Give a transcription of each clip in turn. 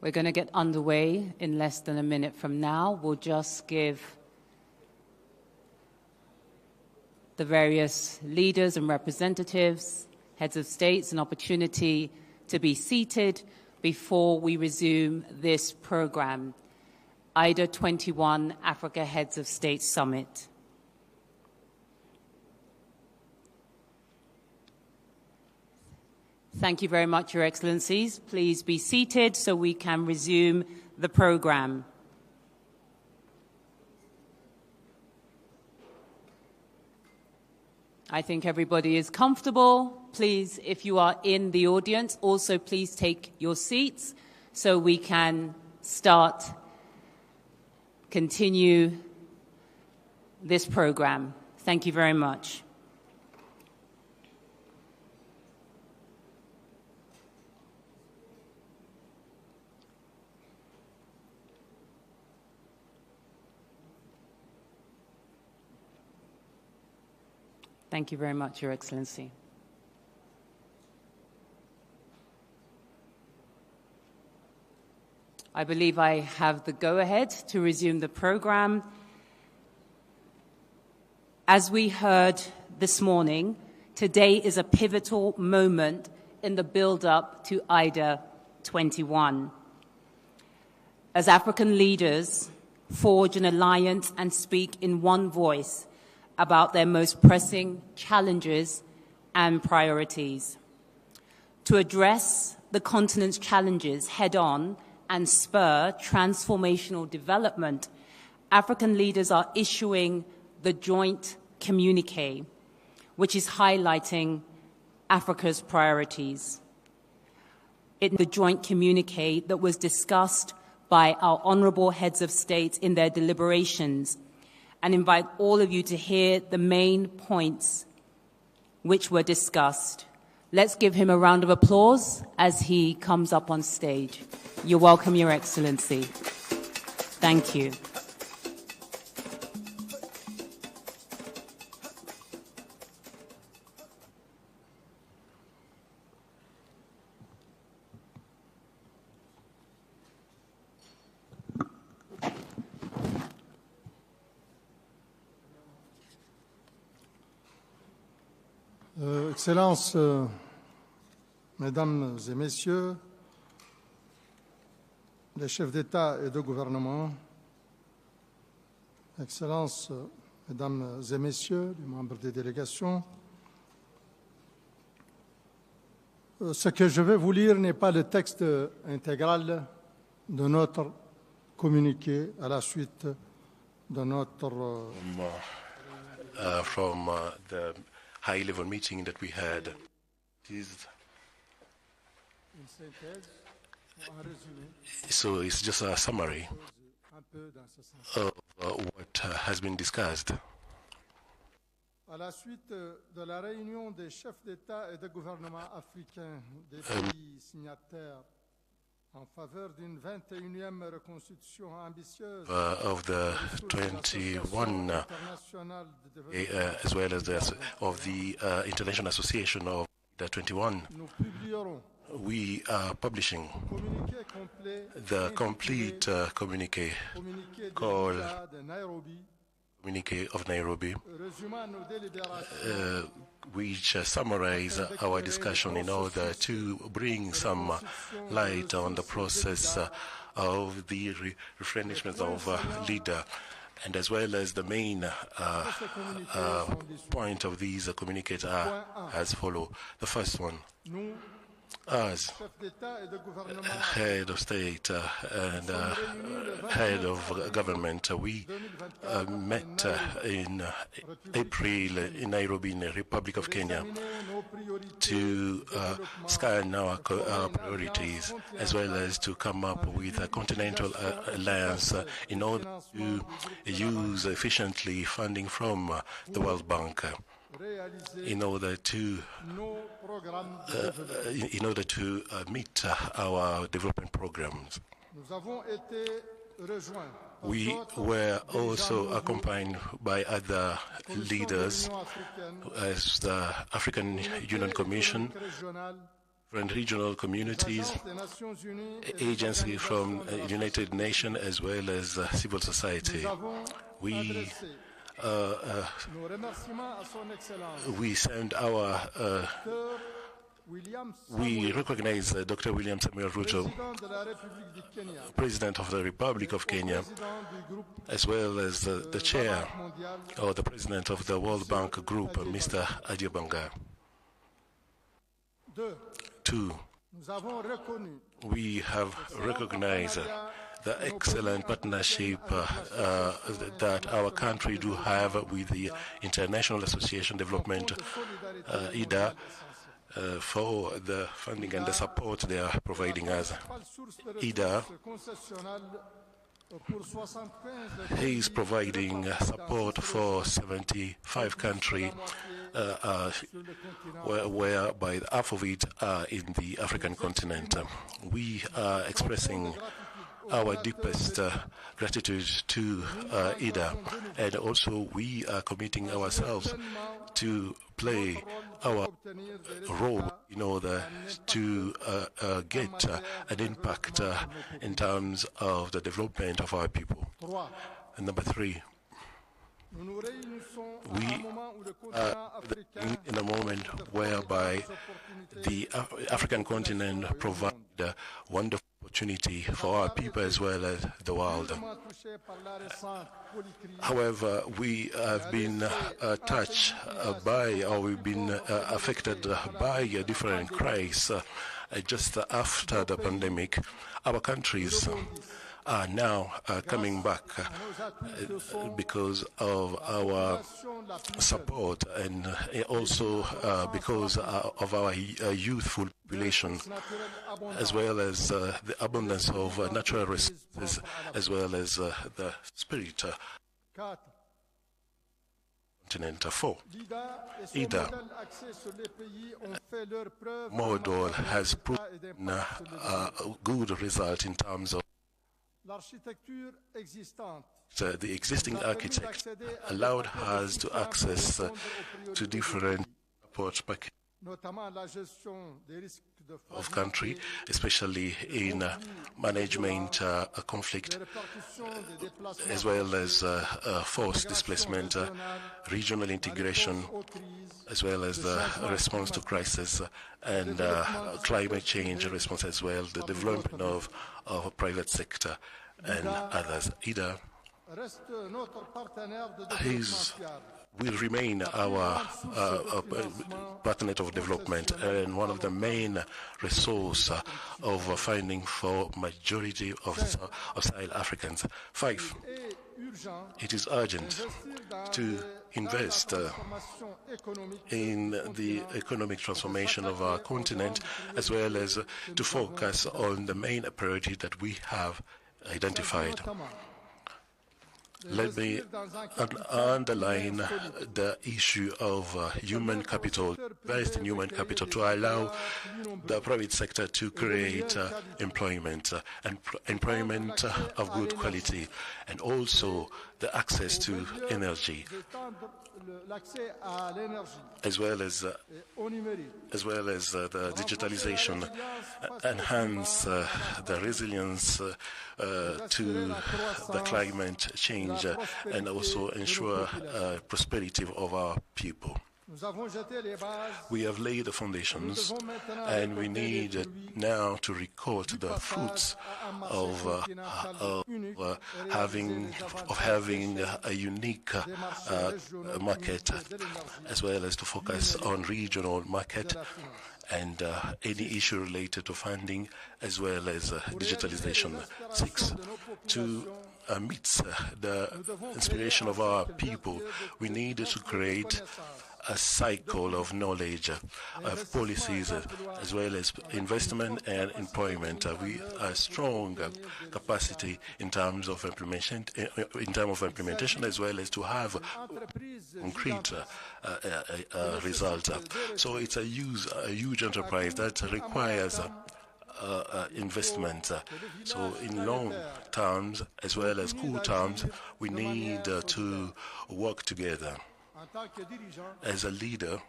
We're going to get underway in less than a minute from now. We'll just give the various leaders and representatives, heads of states, an opportunity to be seated before we resume this program, IDA21 Africa Heads of State Summit. Thank you very much, Your Excellencies. Please be seated so we can resume the program. I think everybody is comfortable. Please, if you are in the audience, also please take your seats so we can continue this program. Thank you very much. Thank you very much, Your Excellency. I believe I have the go-ahead to resume the program. As we heard this morning, today is a pivotal moment in the build-up to IDA21. As African leaders forge an alliance and speak in one voice about their most pressing challenges and priorities. To address the continent's challenges head-on and spur transformational development, African leaders are issuing the joint communique, which is highlighting Africa's priorities. In the joint communique that was discussed by our honorable heads of state in their deliberations, and invite all of you to hear the main points which were discussed. Let's give him a round of applause as he comes up on stage. You're welcome, Your Excellency. Thank you. Excellences, Mesdames et Messieurs, les chefs d'État et de gouvernement, Excellences, Mesdames et Messieurs, les membres des délégations, ce que je vais vous lire n'est pas le texte intégral de notre communiqué à la suite de notre the high-level meeting that we had. So it's just a summary of what has been discussed. À la suite de la réunion des chefs d'État et de gouvernement africains des pays signataires en faveur d'une 21e reconstitution ambitieuse of the 21, as well as of the International Association of the 21, we are publishing the complete communique called Communique of Nairobi, which summarize our discussion in order to bring some light on the process of the replenishment of leader, and as well as the main point of these communiques are as follow. The first one, as head of state and head of government, we met in April in Nairobi in the Republic of Kenya to scan our priorities, as well as to come up with a continental alliance in order to use efficiently funding from the World Bank in order to meet our development programs. We were also accompanied by other leaders as the African Union Commission, different regional communities, agencies from United Nations, as well as civil society. We send our we recognize Dr. William Samuel Ruto, President of the Republic of Kenya, as well as the chair or the President of the World Bank Group, Mr. Adiabanga. 2. We have recognized the excellent partnership that our country do have with the International Association Development, IDA, for the funding and the support they are providing us. IDA is providing support for 75 countries, whereby half of it are in the African continent. We are expressing our deepest gratitude to IDA, and also we are committing ourselves to play our role in order to get an impact in terms of the development of our people. And number 3, we are in a moment whereby the African continent provides a wonderful opportunity for our people as well as the world. However, we have been touched by, or we've been affected by a different crisis just after the pandemic. Our countries are now coming back because of our support, and also because of our youthful population, as well as the abundance of natural resources, as well as the spirit. Continent. 4. IDA model has proven a good result in terms of the existing architect allowed us to access to different support packages of country, especially in management conflict, as well as forced displacement, regional integration, as well as the response to crisis and climate change response, as well the development of private sector and others. IDA will remain our partner of development and one of the main resources of funding for majority of Sahel Africans. 5. It is urgent to invest in the economic transformation of our continent, as well as to focus on the main priority that we have identified. Let me underline the issue of human capital, invest in human capital to allow the private sector to create employment, and employment of good quality, and also the access to energy, as well as the digitalization, enhance the resilience to the climate change, and also ensure prosperity of our people. We have laid the foundations, and we need now to record the fruits of having a unique market, as well as to focus on regional market and any issue related to funding, as well as digitalization. 6. To meet the inspiration of our people, we need to create a cycle of knowledge, of policies, as well as investment and employment. We have strong capacity in terms of implementation, as well as to have concrete result. So it's a huge enterprise that requires investment. So in long terms, as well as court terms, we need to work together. As a leader,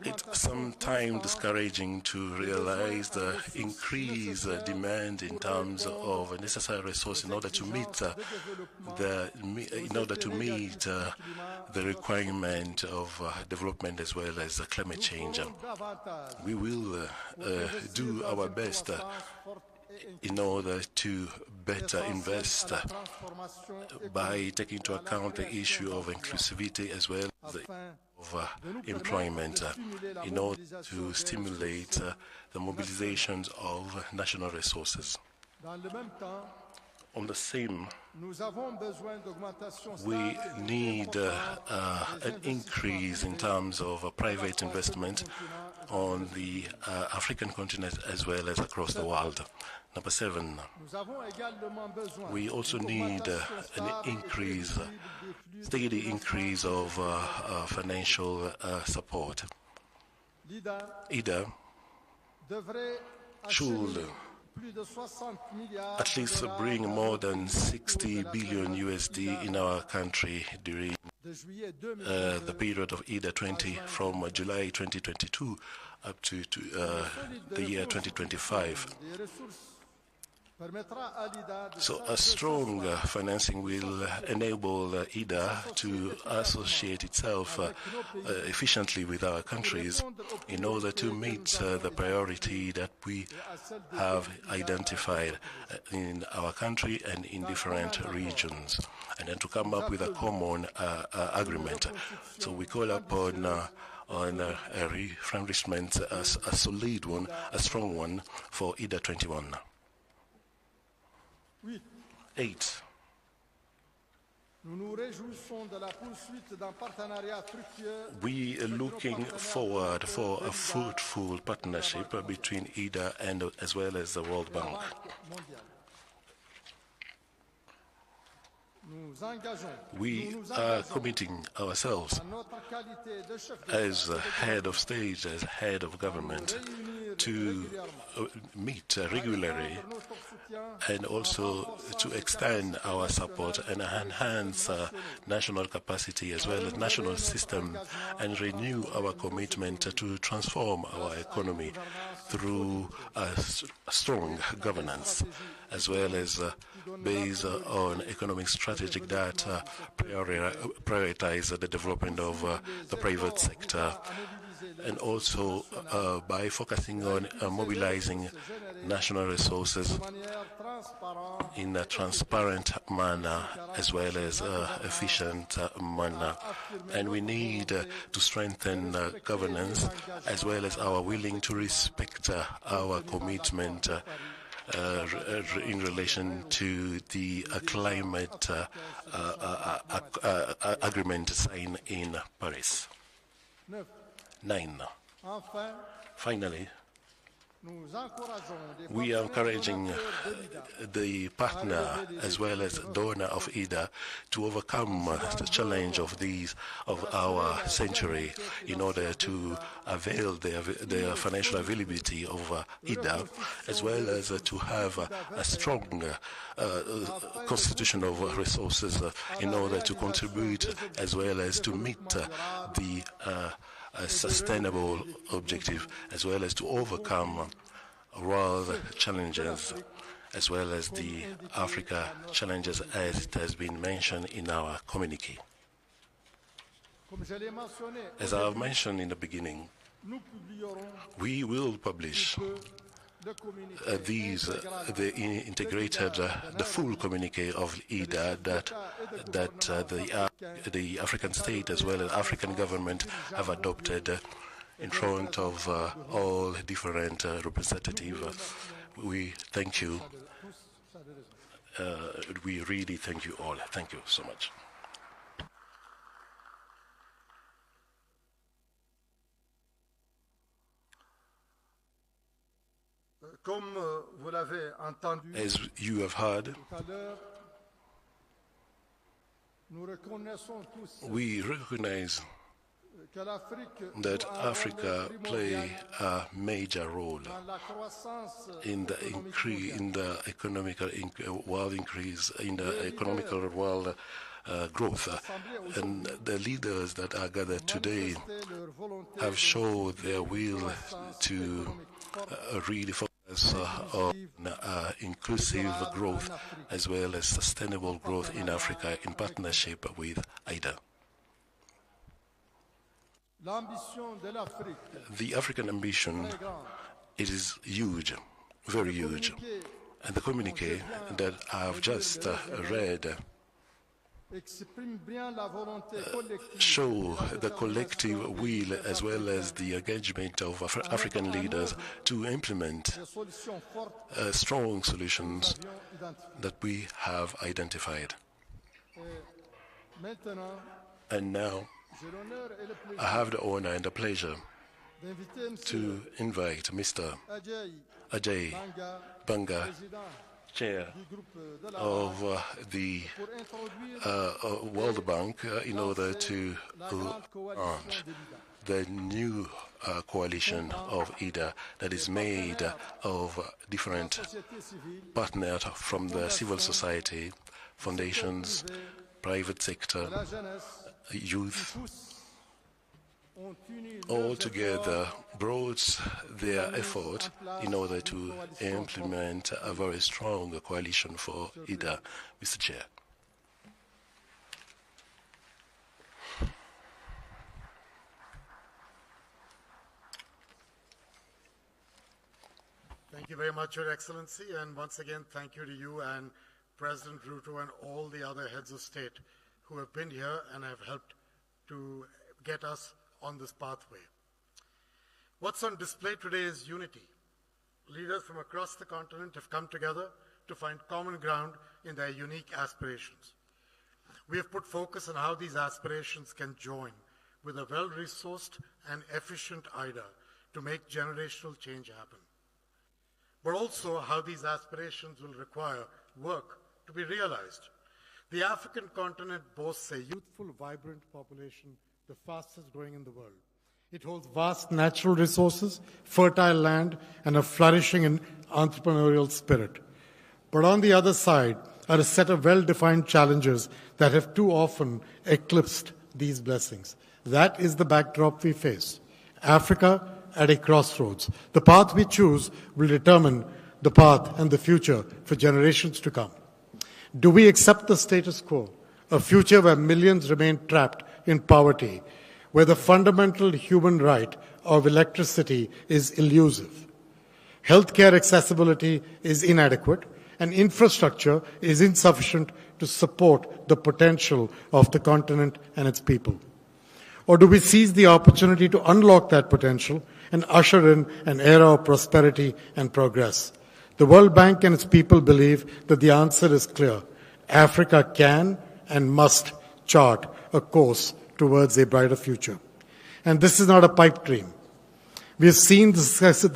It's sometimes discouraging to realize the increased demand in terms of necessary resources in order to meet the requirement of development as well as climate change. We will do our best in order to better invest by taking into account the issue of inclusivity as well as the of employment in order to stimulate the mobilizations of national resources. On the same, we need an increase in terms of private investment on the African continent as well as across the world. Number 7, we also need an increase, steady increase of financial support. IDA should at least bring more than 60 billion USD in our country during the period of IDA 20 from July 2022 up to the year 2025. So a strong financing will enable IDA to associate itself efficiently with our countries in order to meet the priority that we have identified in our country and in different regions, and then to come up with a common agreement. So we call upon on a refurbishment, a solid one, a strong one for IDA 21. 8. We are looking forward for a fruitful partnership between IDA and as well as the World Bank. We are committing ourselves as head of state, as head of government, to meet regularly and also to extend our support and enhance national capacity as well as national system and renew our commitment to transform our economy through a strong governance as well as based on economic strategy that prioritize the development of the private sector, and also by focusing on mobilizing national resources in a transparent manner as well as efficient manner. And we need to strengthen governance as well as our willing to respect our commitment in relation to the climate agreement signed in Paris. 9. Finally, we are encouraging the partner as well as donor of IDA to overcome the challenge of our century in order to avail their financial availability of IDA, as well as to have a strong constitution of resources in order to contribute as well as to meet the a sustainable objective, as well as to overcome world challenges, as well as the Africa challenges as it has been mentioned in our communique. As I have mentioned in the beginning, we will publish the full communique of IDA that the African state as well as African government have adopted in front of all different representatives. We thank you. We really thank you all. Thank you so much. As you have heard, we recognize that Africa plays a major role in the economical world growth. And the leaders that are gathered today have showed their will to really focus on inclusive growth as well as sustainable growth in Africa in partnership with IDA. The African ambition, it is huge, very huge. And the communique that I've just read show the collective will as well as the engagement of African leaders to implement strong solutions that we have identified. And now I have the honor and the pleasure to invite Mr. Ajay Banga, Chair of the World Bank, in order to launch the new coalition of IDA that is made of different partners from the civil society, foundations, private sector, youth, all together brought their effort in order to implement a very strong coalition for IDA. Mr. Chair. Thank you very much, Your Excellency, and once again, thank you to you and President Ruto and all the other heads of state who have been here and have helped to get us on this pathway. What's on display today is unity. Leaders from across the continent have come together to find common ground in their unique aspirations. We have put focus on how these aspirations can join with a well-resourced and efficient IDA to make generational change happen, but also how these aspirations will require work to be realized. The African continent boasts a youthful, vibrant population, the fastest growing in the world. It holds vast natural resources, fertile land, and a flourishing and entrepreneurial spirit. But on the other side are a set of well-defined challenges that have too often eclipsed these blessings. That is the backdrop we face. Africa at a crossroads. The path we choose will determine the path and the future for generations to come. Do we accept the status quo, a future where millions remain trapped in poverty, where the fundamental human right of electricity is elusive, healthcare accessibility is inadequate, and infrastructure is insufficient to support the potential of the continent and its people? Or do we seize the opportunity to unlock that potential and usher in an era of prosperity and progress? The World Bank and its people believe that the answer is clear. Africa can and must chart a course towards a brighter future. And this is not a pipe dream. We have seen the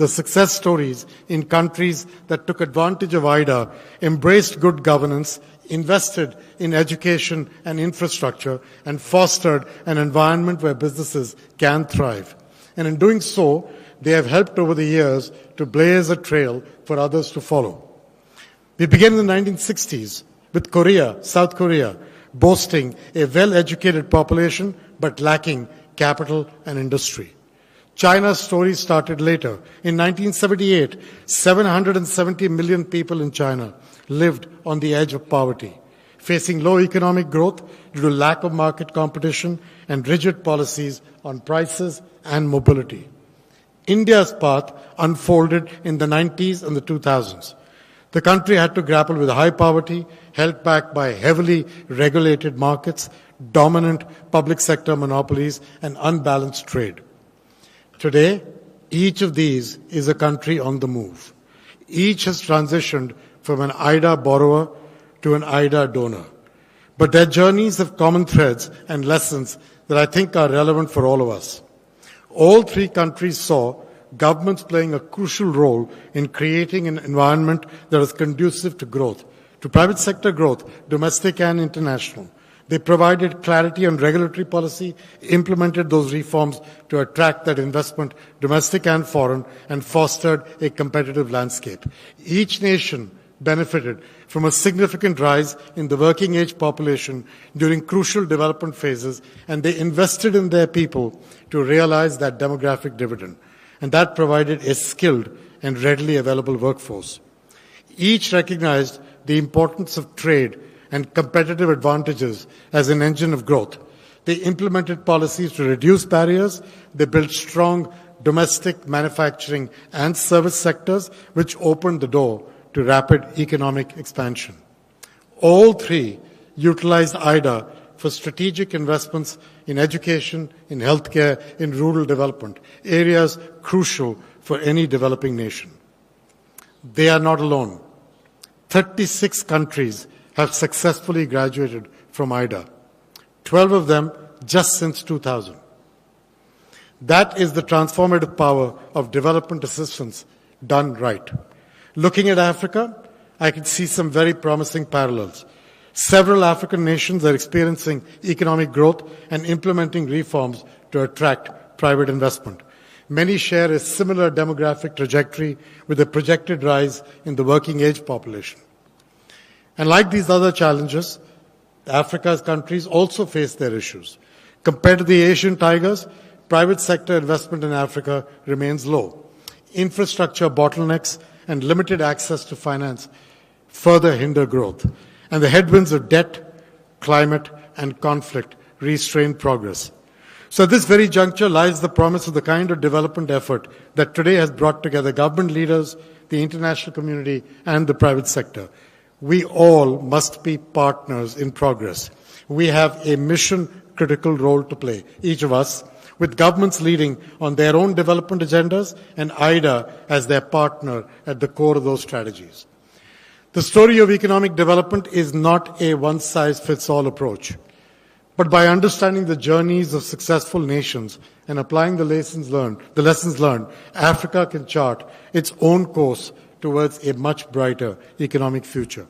success stories in countries that took advantage of IDA, embraced good governance, invested in education and infrastructure, and fostered an environment where businesses can thrive. And in doing so, they have helped over the years to blaze a trail for others to follow. We began in the 1960s with Korea, South Korea, boasting a well-educated population but lacking capital and industry. China's story started later. In 1978, 770 million people in China lived on the edge of poverty, facing low economic growth due to lack of market competition and rigid policies on prices and mobility. India's path unfolded in the 90s and the 2000s. The country had to grapple with high poverty, held back by heavily regulated markets, dominant public sector monopolies, and unbalanced trade. Today, each of these is a country on the move. Each has transitioned from an IDA borrower to an IDA donor. But their journeys have common threads and lessons that I think are relevant for all of us. All three countries saw governments playing a crucial role in creating an environment that is conducive to growth, to private sector growth, domestic and international. They provided clarity on regulatory policy, implemented those reforms to attract that investment, domestic and foreign, and fostered a competitive landscape. Each nation benefited from a significant rise in the working age population during crucial development phases, and they invested in their people to realize that demographic dividend. And that provided a skilled and readily available workforce. Each recognized the importance of trade and competitive advantages as an engine of growth. They implemented policies to reduce barriers. They built strong domestic manufacturing and service sectors, which opened the door to rapid economic expansion. All three utilized IDA for strategic investments in education, in healthcare, in rural development, areas crucial for any developing nation. They are not alone. 36 countries have successfully graduated from IDA, 12 of them just since 2000. That is the transformative power of development assistance done right. Looking at Africa, I can see some very promising parallels. Several African nations are experiencing economic growth and implementing reforms to attract private investment. Many share a similar demographic trajectory with a projected rise in the working age population. And like these other challenges, Africa's countries also face their issues. Compared to the Asian tigers, private sector investment in Africa remains low. Infrastructure bottlenecks and limited access to finance further hinder growth. And the headwinds of debt, climate, and conflict restrain progress. So at this very juncture lies the promise of the kind of development effort that today has brought together government leaders, the international community, and the private sector. We all must be partners in progress. We have a mission-critical role to play, each of us, with governments leading on their own development agendas and IDA as their partner at the core of those strategies. The story of economic development is not a one-size-fits-all approach. But by understanding the journeys of successful nations and applying the lessons learned, Africa can chart its own course towards a much brighter economic future.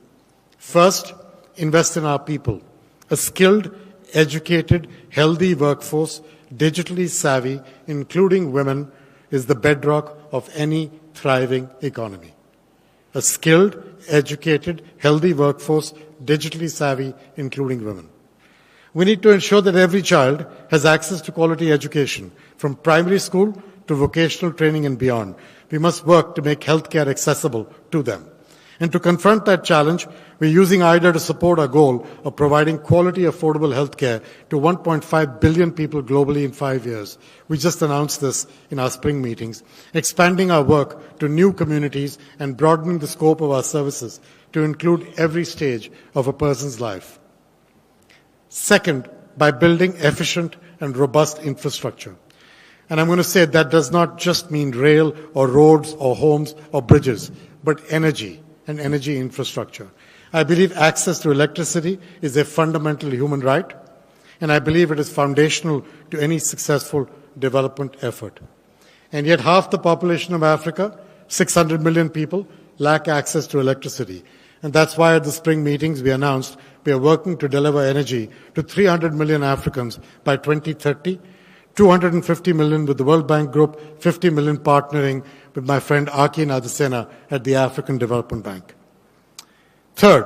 First, invest in our people. A skilled, educated, healthy workforce, digitally savvy, including women, is the bedrock of any thriving economy. A skilled, educated, healthy workforce, digitally savvy, including women. We need to ensure that every child has access to quality education, from primary school to vocational training and beyond. We must work to make healthcare accessible to them. And to confront that challenge, we're using IDA to support our goal of providing quality, affordable healthcare to 1.5 billion people globally in 5 years. We just announced this in our spring meetings, expanding our work to new communities and broadening the scope of our services to include every stage of a person's life. Second, by building efficient and robust infrastructure. And I'm going to say that does not just mean rail or roads or homes or bridges, but energy and energy infrastructure. I believe access to electricity is a fundamental human right, and I believe it is foundational to any successful development effort. And yet half the population of Africa, 600 million people, lack access to electricity. And that's why at the spring meetings we announced we are working to deliver energy to 300 million Africans by 2030, 250 million with the World Bank Group, 50 million partnering with my friend Aki Nadasena at the African Development Bank. Third,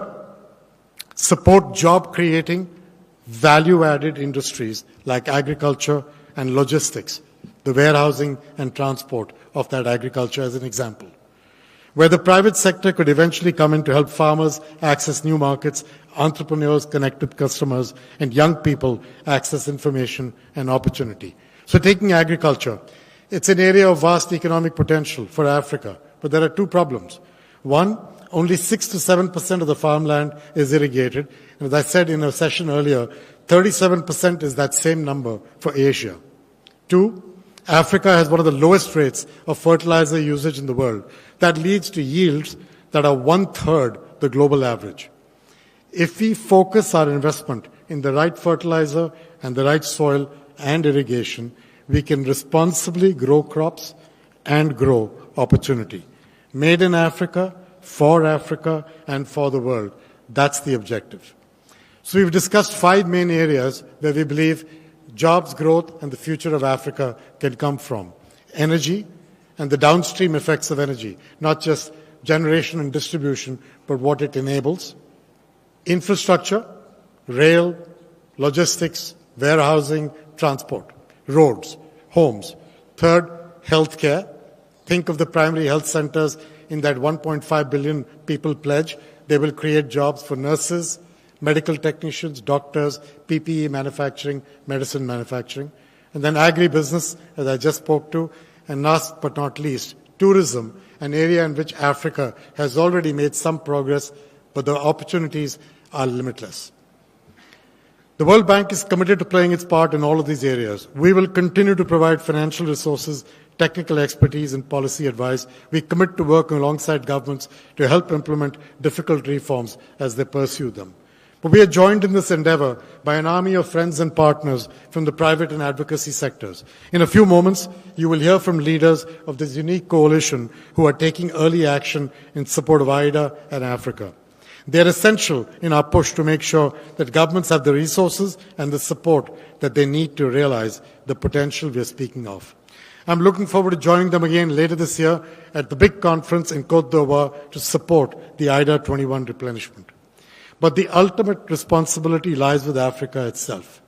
support job-creating, value-added industries like agriculture and logistics, the warehousing and transport of that agriculture as an example, where the private sector could eventually come in to help farmers access new markets, entrepreneurs connect with customers, and young people access information and opportunity. So taking agriculture, it's an area of vast economic potential for Africa, but there are two problems. One, only 6 to 7% of the farmland is irrigated. And as I said in a session earlier, 37% is that same number for Asia. Two, Africa has one of the lowest rates of fertilizer usage in the world. That leads to yields that are 1/3 the global average. If we focus our investment in the right fertilizer and the right soil and irrigation, we can responsibly grow crops and grow opportunity. Made in Africa, and for the world. That's the objective. So we've discussed 5 main areas where we believe jobs growth and the future of Africa can come from. Energy and the downstream effects of energy, not just generation and distribution, but what it enables. Infrastructure, rail, logistics, warehousing, transport, roads, homes. Third, healthcare. Think of the primary health centers in that 1.5 billion people pledge. They will create jobs for nurses, medical technicians, doctors, PPE manufacturing, medicine manufacturing. And then agribusiness, as I just spoke to. And last but not least, tourism, an area in which Africa has already made some progress, but the opportunities are limitless. The World Bank is committed to playing its part in all of these areas. We will continue to provide financial resources, technical expertise, and policy advice. We commit to working alongside governments to help implement difficult reforms as they pursue them. But we are joined in this endeavor by an army of friends and partners from the private and advocacy sectors. In a few moments, you will hear from leaders of this unique coalition who are taking early action in support of IDA and Africa. They are essential in our push to make sure that governments have the resources and the support that they need to realize the potential we are speaking of. I'm looking forward to joining them again later this year at the big conference in Côte d'Ivoire to support the IDA21 replenishment. But the ultimate responsibility lies with Africa itself.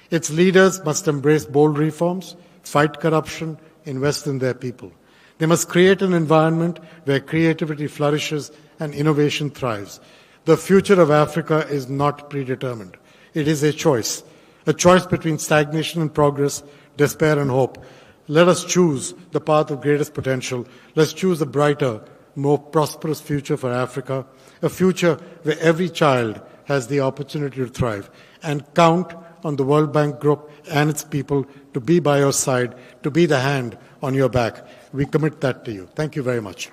Its leaders must embrace bold reforms, fight corruption, invest in their people. They must create an environment where creativity flourishes and innovation thrives. The future of Africa is not predetermined. It is a choice between stagnation and progress, despair and hope. Let us choose the path of greatest potential. Let's choose a brighter, more prosperous future for Africa, a future where every child has the opportunity to thrive, and count on the World Bank Group and its people to be by your side, to be the hand on your back. We commit that to you. Thank you very much.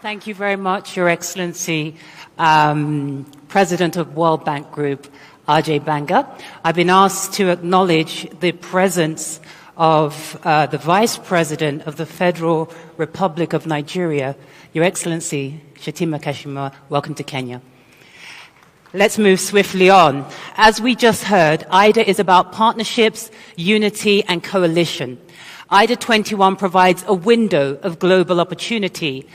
Thank you very much, Your Excellency, President of World Bank Group, Ajay Banga. I've been asked to acknowledge the presence of the Vice President of the Federal Republic of Nigeria, Your Excellency, Shetima Kashima. Welcome to Kenya. Let's move swiftly on. As we just heard, IDA is about partnerships, unity, and coalition. IDA21 provides a window of global opportunity.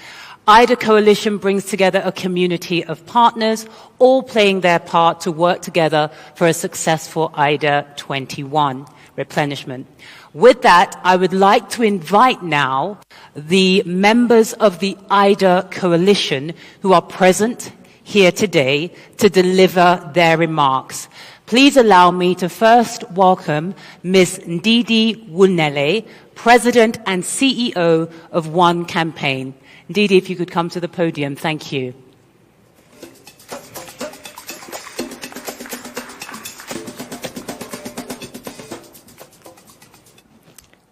IDA Coalition brings together a community of partners, all playing their part to work together for a successful IDA21 replenishment. With that, I would like to invite now the members of the IDA Coalition who are present here today to deliver their remarks. Please allow me to first welcome Ms. Ndidi Wunele, President and CEO of One Campaign. Ndidi, if you could come to the podium. Thank you.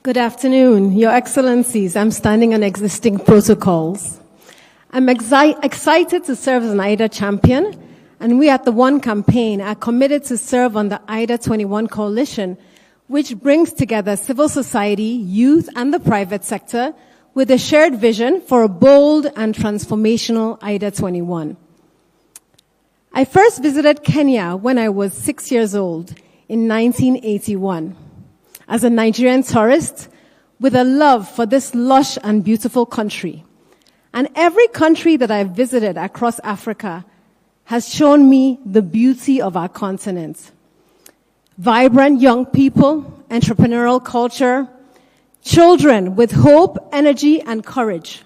Good afternoon, Your Excellencies. I'm standing on existing protocols. I'm excited to serve as an IDA champion, and we at the One Campaign are committed to serve on the IDA21 coalition, which brings together civil society, youth, and the private sector with a shared vision for a bold and transformational IDA21. I first visited Kenya when I was 6 years old in 1981 as a Nigerian tourist with a love for this lush and beautiful country. And every country that I've visited across Africa has shown me the beauty of our continent. Vibrant young people, entrepreneurial culture, children with hope, energy, and courage.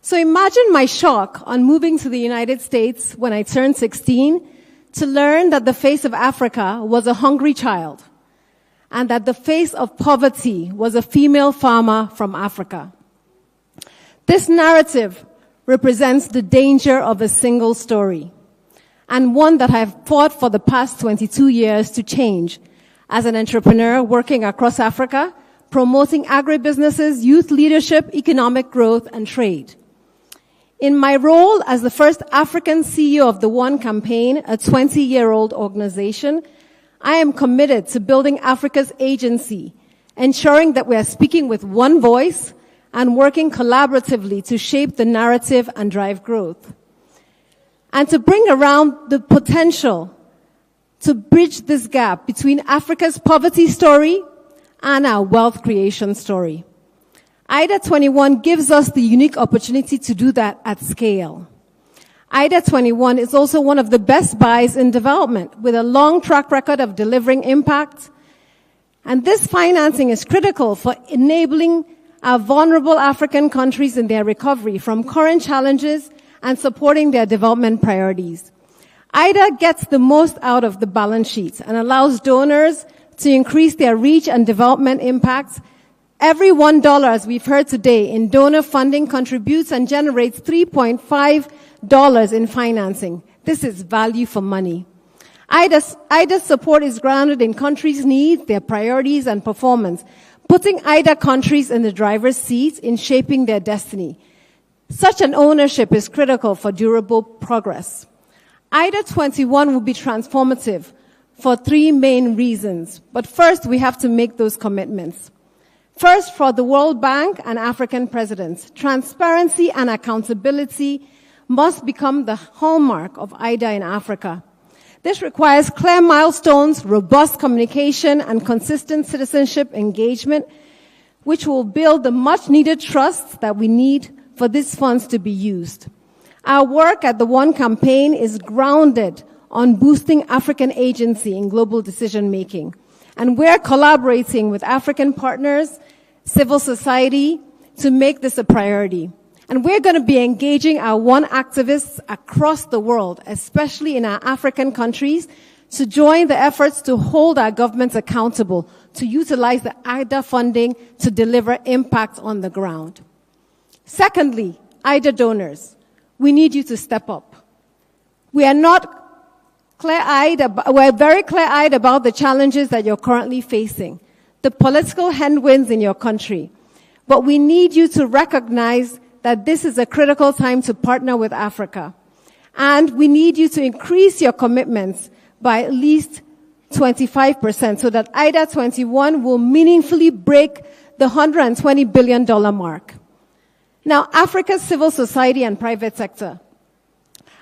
So imagine my shock on moving to the United States when I turned 16 to learn that the face of Africa was a hungry child and that the face of poverty was a female farmer from Africa. This narrative represents the danger of a single story, and one that I've fought for the past 22 years to change as an entrepreneur working across Africa, promoting agribusinesses, youth leadership, economic growth, and trade. In my role as the first African CEO of the One Campaign, a 20-year-old organization, I am committed to building Africa's agency, ensuring that we are speaking with one voice and working collaboratively to shape the narrative and drive growth. And to bring around the potential to bridge this gap between Africa's poverty story and our wealth creation story. IDA21 gives us the unique opportunity to do that at scale. IDA21 is also one of the best buys in development, with a long track record of delivering impact. And this financing is critical for enabling our vulnerable African countries in their recovery from current challenges and supporting their development priorities. IDA gets the most out of the balance sheet and allows donors to increase their reach and development impact. Every $1, as we've heard today, in donor funding contributes and generates $3.5 in financing. This is value for money. IDA's support is grounded in countries' needs, their priorities, and performance, putting IDA countries in the driver's seat in shaping their destiny. Such an ownership is critical for durable progress. IDA21 will be transformative for three main reasons. But first, we have to make those commitments. First, for the World Bank and African presidents, transparency and accountability must become the hallmark of IDA in Africa. This requires clear milestones, robust communication, and consistent citizenship engagement, which will build the much-needed trust that we need for these funds to be used. Our work at the One campaign is grounded on boosting African agency in global decision-making. And we're collaborating with African partners, civil society, to make this a priority. And we're going to be engaging our One activists across the world, especially in our African countries, to join the efforts to hold our governments accountable, to utilize the IDA funding to deliver impact on the ground. Secondly, IDA donors, we need you to step up. We are not we're very clear-eyed about the challenges that you're currently facing, the political headwinds in your country. But we need you to recognize that this is a critical time to partner with Africa. And we need you to increase your commitments by at least 25% so that IDA21 will meaningfully break the $120 billion mark. Now, Africa's civil society and private sector.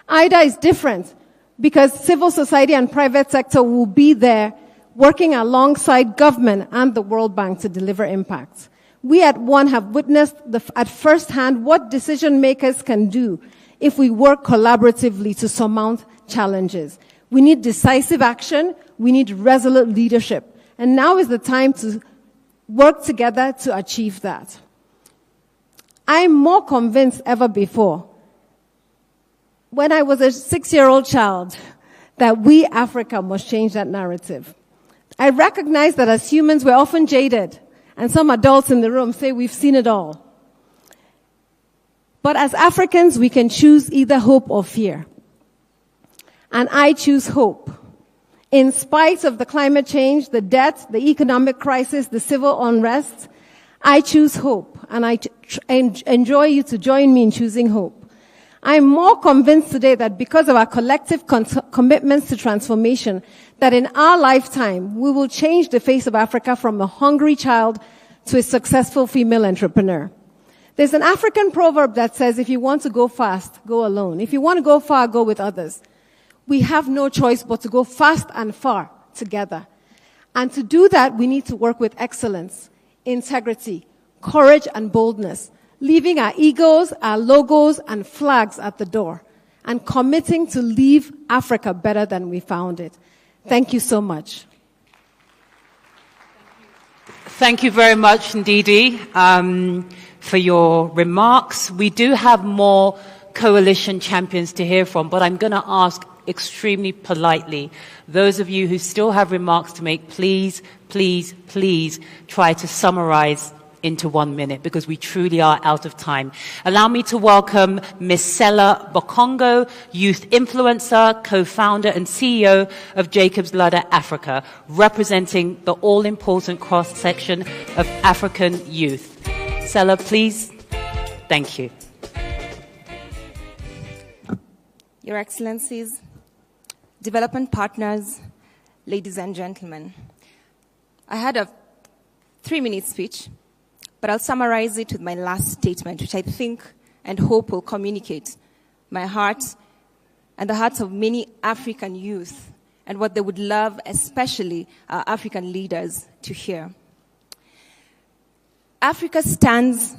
IDA is different because civil society and private sector will be there working alongside government and the World Bank to deliver impact. We at One have witnessed at first hand what decision makers can do if we work collaboratively to surmount challenges. We need decisive action. We need resolute leadership. And now is the time to work together to achieve that. I'm more convinced ever before, when I was a 6-year-old child, that we, Africa, must change that narrative. I recognize that as humans, we're often jaded, and some adults in the room say we've seen it all. But as Africans, we can choose either hope or fear. And I choose hope. In spite of the climate change, the debt, the economic crisis, the civil unrest, I choose hope, and I enjoy you to join me in choosing hope. I'm more convinced today that because of our collective commitments to transformation, that in our lifetime, we will change the face of Africa from a hungry child to a successful female entrepreneur. There's an African proverb that says, if you want to go fast, go alone. If you want to go far, go with others. We have no choice but to go fast and far together. And to do that, we need to work with excellence, integrity, courage, and boldness, leaving our egos, our logos, and flags at the door, and committing to leave Africa better than we found it. Thank you so much. Thank you very much, Ndidi, for your remarks. We do have more coalition champions to hear from, but I'm going to ask extremely politely, those of you who still have remarks to make, please, please, please try to summarize into 1 minute, because we truly are out of time. Allow me to welcome Ms. Sela Bokongo, youth influencer, co-founder and CEO of Jacob's Ladder Africa, representing the all-important cross-section of African youth. Sela, please. Thank you. Your Excellencies, development partners, ladies and gentlemen, I had a 3-minute speech, but I'll summarize it with my last statement, which I think and hope will communicate my heart and the hearts of many African youth and what they would love, especially our African leaders, to hear. Africa stands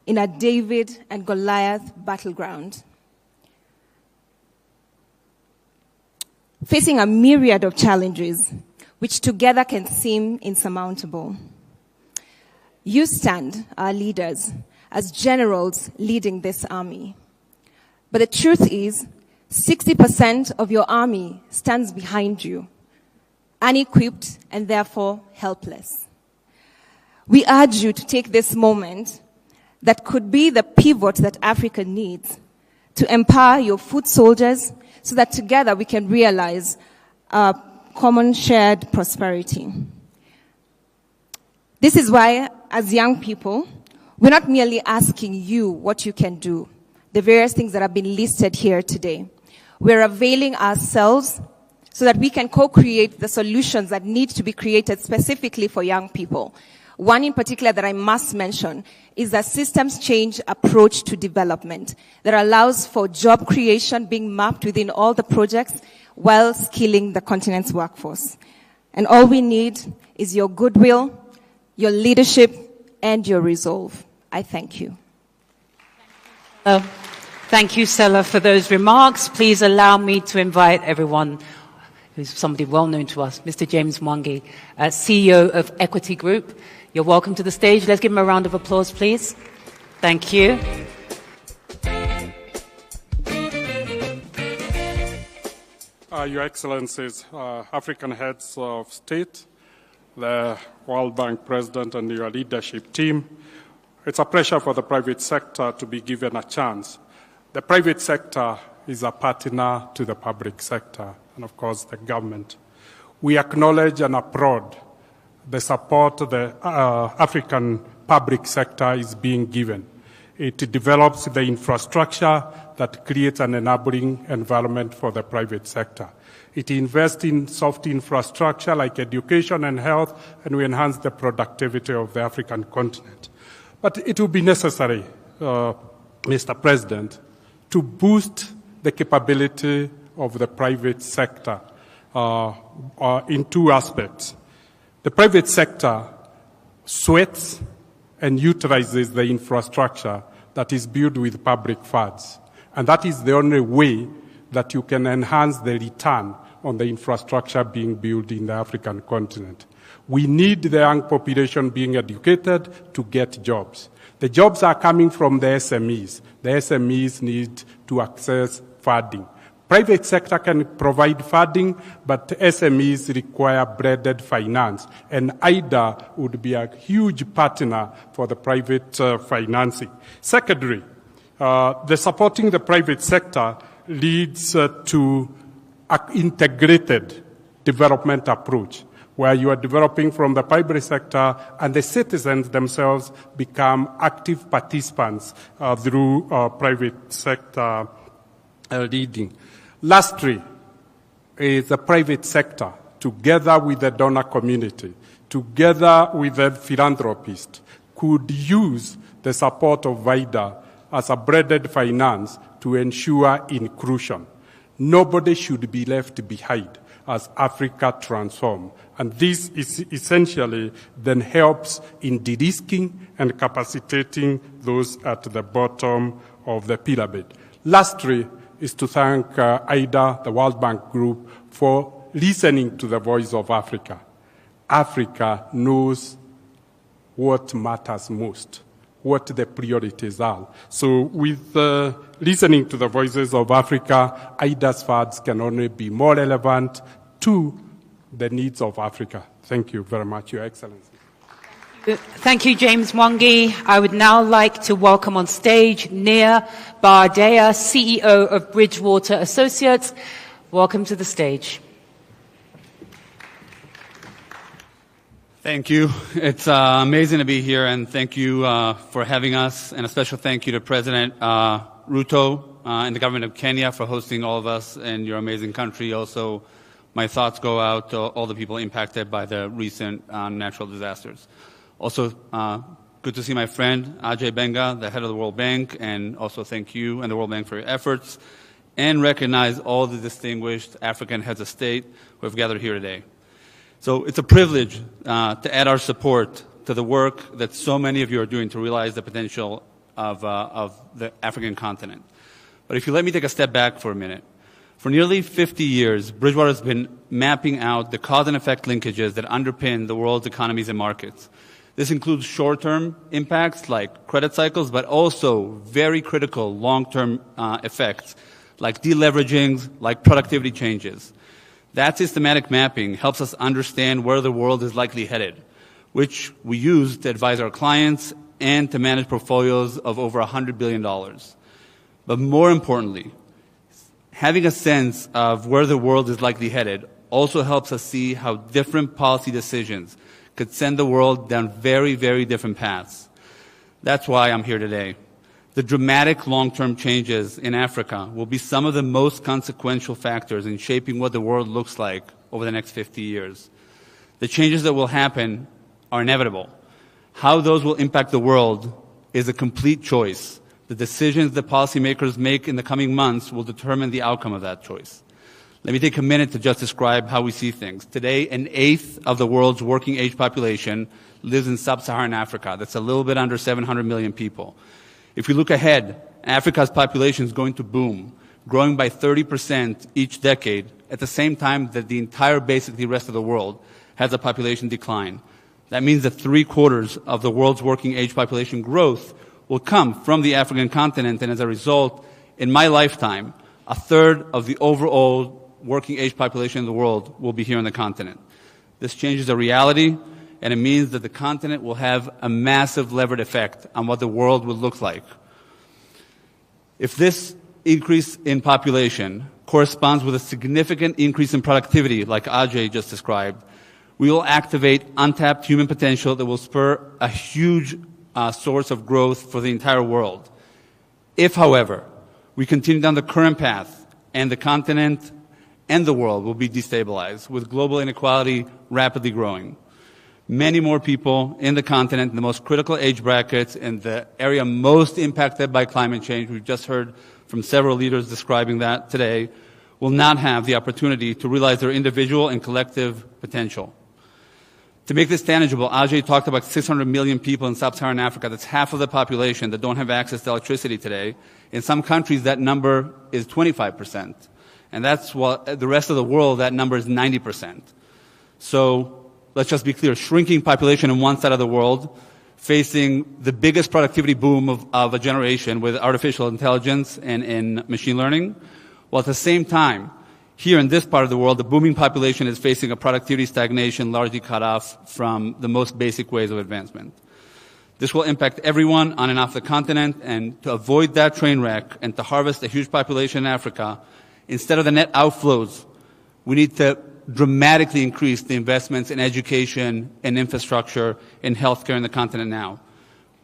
in a David and Goliath battleground, facing a myriad of challenges, which together can seem insurmountable. You stand, our leaders, as generals leading this army. But the truth is, 60% of your army stands behind you, unequipped and therefore helpless. We urge you to take this moment that could be the pivot that Africa needs to empower your foot soldiers so that together we can realize our common shared prosperity. This is why, as young people, we're not merely asking you what you can do, the various things that have been listed here today. We're availing ourselves so that we can co-create the solutions that need to be created specifically for young people. One in particular that I must mention is a systems change approach to development that allows for job creation being mapped within all the projects while skilling the continent's workforce. And all we need is your goodwill, your leadership, and your resolve. I thank you. Thank you, Stella, for those remarks. Please allow me to invite everyone who's somebody well known to us, Mr. James Mwangi, CEO of Equity Group. You're welcome to the stage. Let's give him a round of applause, please. Thank you. Your Excellencies, African heads of state, the World Bank President and your leadership team, it's a pleasure for the private sector to be given a chance. The private sector is a partner to the public sector and, of course, the government. We acknowledge and applaud the support the African public sector is being given. It develops the infrastructure that creates an enabling environment for the private sector. It invests in soft infrastructure like education and health, and we enhance the productivity of the African continent. But it will be necessary, Mr. President, to boost the capability of the private sector in two aspects. The private sector sweats and utilizes the infrastructure that is built with public funds. And that is the only way that you can enhance the return on the infrastructure being built in the African continent. We need the young population being educated to get jobs. The jobs are coming from the SMEs. The SMEs need to access funding. Private sector can provide funding, but SMEs require blended finance. And IDA would be a huge partner for the private financing. Secondly, the supporting the private sector leads to an integrated development approach, where you are developing from the private sector and the citizens themselves become active participants through private sector leading. Lastly, is the private sector, together with the donor community, together with the philanthropist, could use the support of VIDA as a blended finance to ensure inclusion. Nobody should be left behind as Africa transforms. And this is essentially then helps in de-risking and capacitating those at the bottom of the pyramid. Lastly, is to thank IDA, the World Bank Group, for listening to the voice of Africa. Africa knows what matters most, what the priorities are. So with listening to the voices of Africa, IDA's funds can only be more relevant to the needs of Africa. Thank you very much, Your Excellency. Thank you, James Mwangi. I would now like to welcome on stage Nia Bardea, CEO of Bridgewater Associates. Welcome to the stage. Thank you. It's amazing to be here, and thank you for having us. And a special thank you to President Ruto and the government of Kenya for hosting all of us in your amazing country. Also, my thoughts go out to all the people impacted by the recent natural disasters. Also, good to see my friend Ajay Benga, the head of the World Bank, and also thank you and the World Bank for your efforts, and recognize all the distinguished African heads of state who have gathered here today. So it's a privilege to add our support to the work that so many of you are doing to realize the potential of the African continent. But if you let me take a step back for a minute, for nearly 50 years, Bridgewater has been mapping out the cause and effect linkages that underpin the world's economies and markets. This includes short-term impacts like credit cycles, but also very critical long-term effects like deleveraging, like productivity changes. That systematic mapping helps us understand where the world is likely headed, which we use to advise our clients and to manage portfolios of over $100 billion. But more importantly, having a sense of where the world is likely headed also helps us see how different policy decisions could send the world down very, very different paths. That's why I'm here today. The dramatic long-term changes in Africa will be some of the most consequential factors in shaping what the world looks like over the next 50 years. The changes that will happen are inevitable. How those will impact the world is a complete choice. The decisions that policymakers make in the coming months will determine the outcome of that choice. Let me take a minute to just describe how we see things. Today, 1/8 of the world's working age population lives in sub-Saharan Africa. That's a little bit under 700 million people. If we look ahead, Africa's population is going to boom, growing by 30% each decade, at the same time that the entire, basically, rest of the world has a population decline. That means that 3/4 of the world's working age population growth will come from the African continent, and as a result, in my lifetime, 1/3 of the overall working age population in the world will be here on the continent. This changes the reality, and it means that the continent will have a massive levered effect on what the world will look like. If this increase in population corresponds with a significant increase in productivity, like Ajay just described, we will activate untapped human potential that will spur a huge source of growth for the entire world. If, however, we continue down the current path and the continent and the world will be destabilized, with global inequality rapidly growing. Many more people in the continent, in the most critical age brackets, in the area most impacted by climate change, we've just heard from several leaders describing that today, will not have the opportunity to realize their individual and collective potential. To make this tangible, Ajay talked about 600 million people in sub-Saharan Africa. That's half of the population that don't have access to electricity today. In some countries, that number is 25%. And that's what the rest of the world, that number is 90%. So let's just be clear, shrinking population in one side of the world, facing the biggest productivity boom of a generation with artificial intelligence and in machine learning, while at the same time, here in this part of the world, the booming population is facing a productivity stagnation largely cut off from the most basic ways of advancement. This will impact everyone on and off the continent, and to avoid that train wreck and to harvest a huge population in Africa, instead of the net outflows, we need to dramatically increase the investments in education and infrastructure in healthcare in the continent now.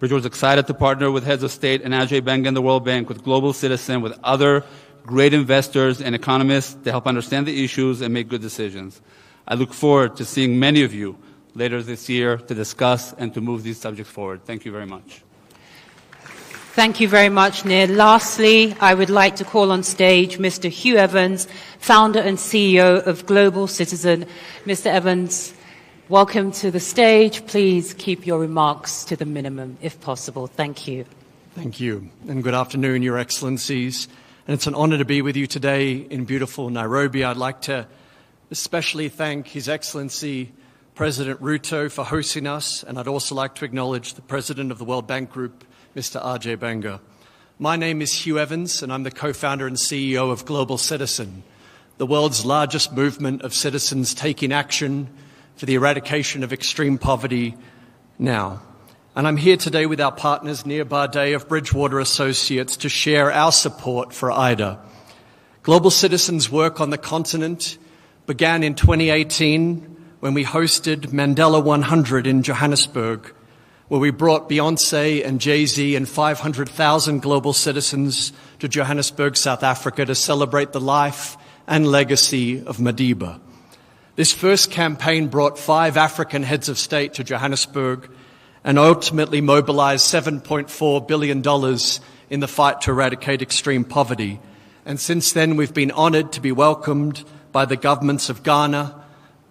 Bridgewater is excited to partner with heads of state and Ajay Benga and the World Bank, with Global Citizen, with other great investors and economists to help understand the issues and make good decisions. I look forward to seeing many of you later this year to discuss and to move these subjects forward. Thank you very much. Thank you very much, Nir. Lastly, I would like to call on stage Mr. Hugh Evans, founder and CEO of Global Citizen. Mr. Evans, welcome to the stage. Please keep your remarks to the minimum, if possible. Thank you. Thank you, and good afternoon, Your Excellencies. And it's an honor to be with you today in beautiful Nairobi. I'd like to especially thank His Excellency President Ruto for hosting us, and I'd also like to acknowledge the President of the World Bank Group, Mr. Ajay Benga. My name is Hugh Evans, and I'm the co-founder and CEO of Global Citizen, the world's largest movement of citizens taking action for the eradication of extreme poverty now. And I'm here today with our partners, Nir Barday of Bridgewater Associates, to share our support for IDA. Global Citizen's work on the continent began in 2018 when we hosted Mandela 100 in Johannesburg, where we brought Beyoncé and Jay-Z and 500,000 global citizens to Johannesburg, South Africa, to celebrate the life and legacy of Madiba. This first campaign brought 5 African heads of state to Johannesburg and ultimately mobilized $7.4 billion in the fight to eradicate extreme poverty. And since then, we've been honored to be welcomed by the governments of Ghana,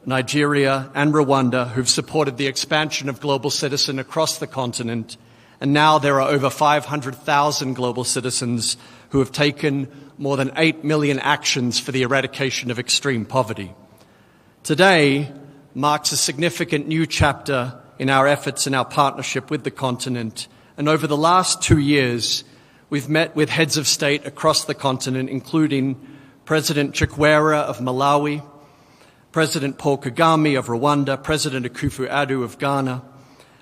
Nigeria, and Rwanda who've supported the expansion of Global Citizen across the continent. And now there are over 500,000 global citizens who have taken more than 8 million actions for the eradication of extreme poverty. Today marks a significant new chapter in our efforts and our partnership with the continent. And over the last 2 years, we've met with heads of state across the continent, including President Chikwera of Malawi, President Paul Kagame of Rwanda, President Akufo-Addo of Ghana,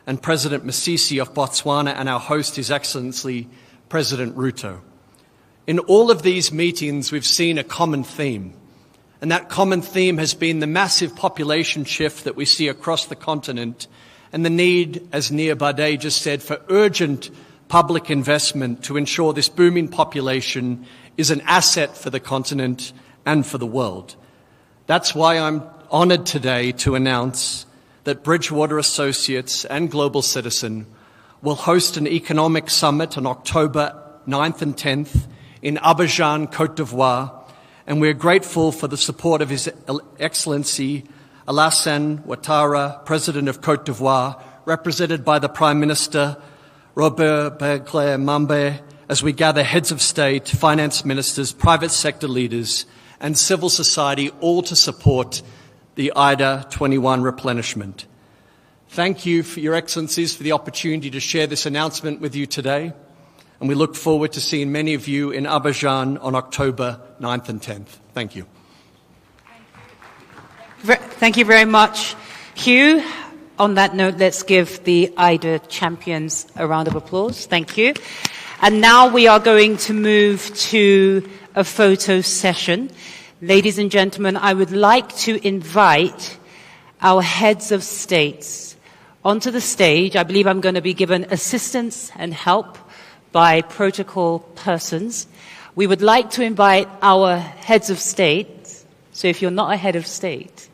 and President Masisi of Botswana, and our host, His Excellency President Ruto. In all of these meetings, we've seen a common theme, and that common theme has been the massive population shift that we see across the continent and the need, as Nia Bade just said, for urgent public investment to ensure this booming population is an asset for the continent and for the world. That's why I'm honored today to announce that Bridgewater Associates and Global Citizen will host an economic summit on October 9th and 10th in Abidjan, Côte d'Ivoire, and we're grateful for the support of His Excellency Alassane Ouattara, President of Côte d'Ivoire, represented by the Prime Minister Robert Begley Mambe, as we gather heads of state, finance ministers, private sector leaders, and civil society, all to support the IDA21 replenishment. Thank you, for Your Excellencies, for the opportunity to share this announcement with you today, and we look forward to seeing many of you in Abidjan on October 9th and 10th. Thank you. Thank you very much, Hugh. On that note, let's give the IDA champions a round of applause. Thank you. And now we are going to move to a photo session. Ladies and gentlemen, I would like to invite our heads of states onto the stage. I believe I'm going to be given assistance and help by protocol persons. We would like to invite our heads of state. So if you're not a head of state,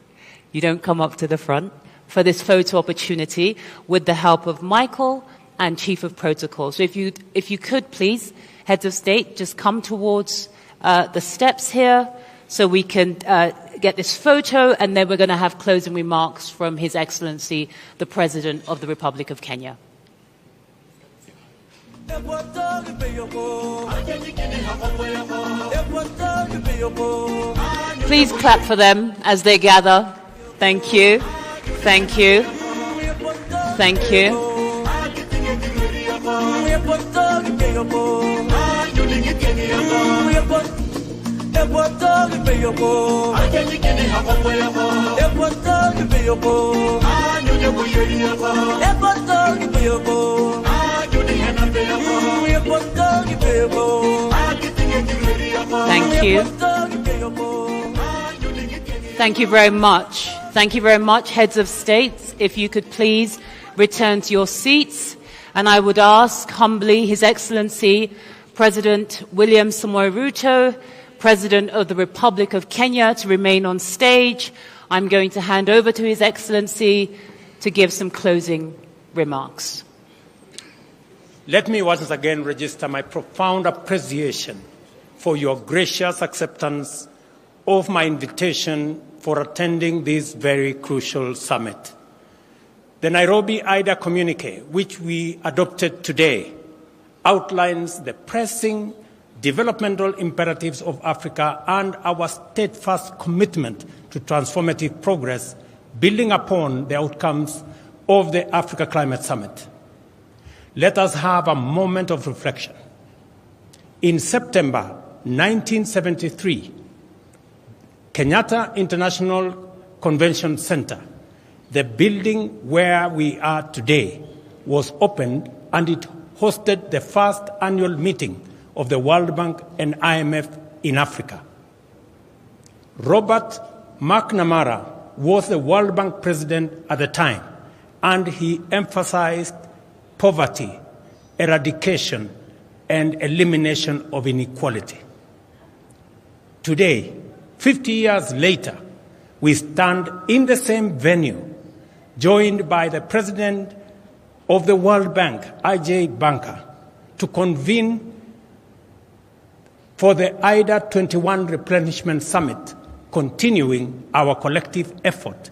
you don't come up to the front for this photo opportunity with the help of Michael and Chief of Protocol. So if you could please, heads of state, just come towards the steps here so we can get this photo, and then we're going to have closing remarks from His Excellency, the President of the Republic of Kenya. Please clap for them as they gather. Thank you. Thank you. Thank you. Thank you. Thank you very much. Thank you very much, heads of states. If you could please return to your seats. And I would ask humbly His Excellency President William Samoei Ruto, President of the Republic of Kenya, to remain on stage. I'm going to hand over to His Excellency to give some closing remarks. Let me once again register my profound appreciation for your gracious acceptance of my invitation for attending this very crucial summit. The Nairobi IDA communique, which we adopted today, outlines the pressing developmental imperatives of Africa and our steadfast commitment to transformative progress, building upon the outcomes of the Africa Climate Summit. Let us have a moment of reflection. In September 1973, Kenyatta International Convention Center, the building where we are today, was opened, and it hosted the first annual meeting of the World Bank and IMF in Africa. Robert McNamara was the World Bank president at the time, and he emphasized poverty, eradication, and elimination of inequality. Today, 50 years later, we stand in the same venue, joined by the President of the World Bank, Ajay Banka, to convene for the IDA21 Replenishment Summit, continuing our collective effort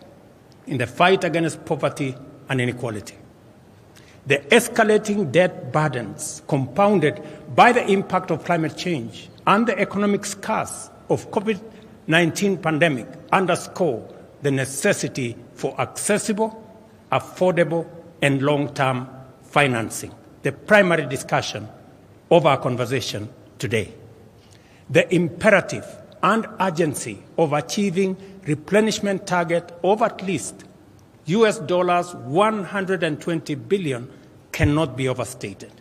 in the fight against poverty and inequality. The escalating debt burdens, compounded by the impact of climate change and the economic scars of COVID-19 pandemic, underscore the necessity for accessible, affordable, and long-term financing, the primary discussion of our conversation today. The imperative and urgency of achieving replenishment target of at least US $120 billion cannot be overstated.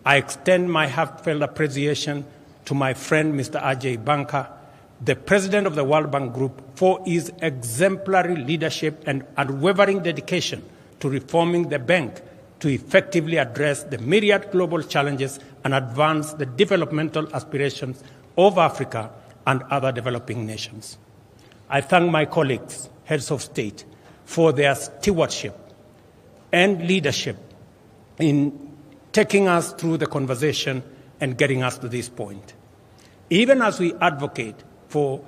I extend my heartfelt appreciation to my friend, Mr. Ajay Banka, the president of the World Bank Group, for his exemplary leadership and unwavering dedication to reforming the bank to effectively address the myriad global challenges and advance the developmental aspirations of Africa and other developing nations. I thank my colleagues, heads of state, for their stewardship and leadership in taking us through the conversation and getting us to this point. Even as we advocate for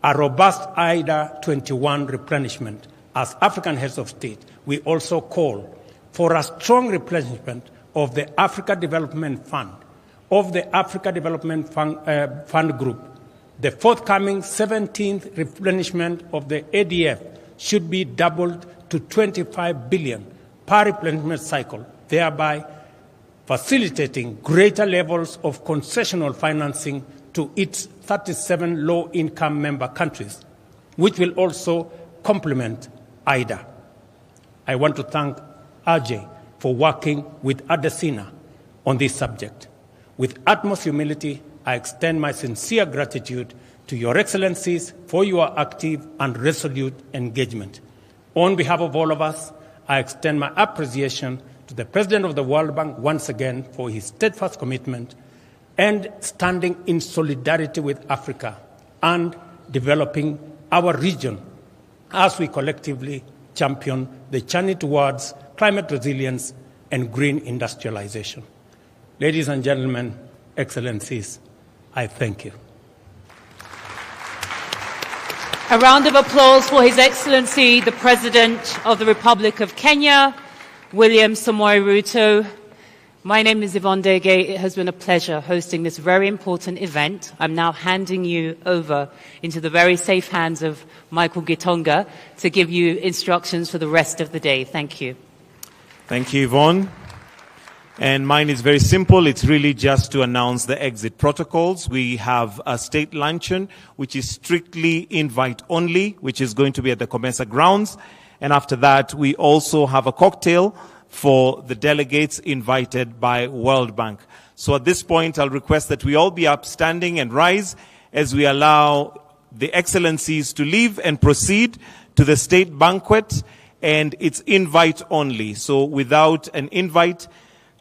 a robust IDA21 replenishment as African heads of state, we also call for a strong replenishment of the Africa Development Fund, of the Africa Development Fund Group. The forthcoming 17th replenishment of the ADF should be doubled to 25 billion per replenishment cycle, thereby facilitating greater levels of concessional financing to its 37 low-income member countries, which will also complement IDA. I want to thank Ajay for working with Adesina on this subject. With utmost humility, I extend my sincere gratitude to Your Excellencies for your active and resolute engagement. On behalf of all of us, I extend my appreciation to the President of the World Bank once again for his steadfast commitment and standing in solidarity with Africa and developing our region as we collectively champion the journey towards climate resilience and green industrialization. Ladies and gentlemen, Excellencies, I thank you. A round of applause for His Excellency, the President of the Republic of Kenya, William Samoei Ruto. My name is Yvonne Dege. It has been a pleasure hosting this very important event. I'm now handing you over into the very safe hands of Michael Gitonga to give you instructions for the rest of the day. Thank you. Thank you, Yvonne. And mine is very simple. It's really just to announce the exit protocols. We have a state luncheon, which is strictly invite only, which is going to be at the Comesa grounds. And after that, we also have a cocktail for the delegates invited by World Bank. So at this point, I'll request that we all be upstanding and rise as we allow the Excellencies to leave and proceed to the state banquet. And it's invite only. So without an invite,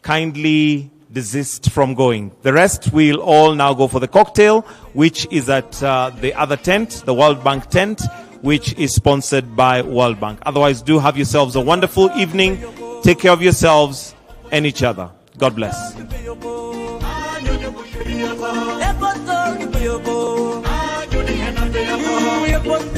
kindly desist from going. The rest, we'll all now go for the cocktail, which is at the other tent, the World Bank tent, which is sponsored by World Bank. Otherwise, do have yourselves a wonderful evening. Take care of yourselves and each other. God bless.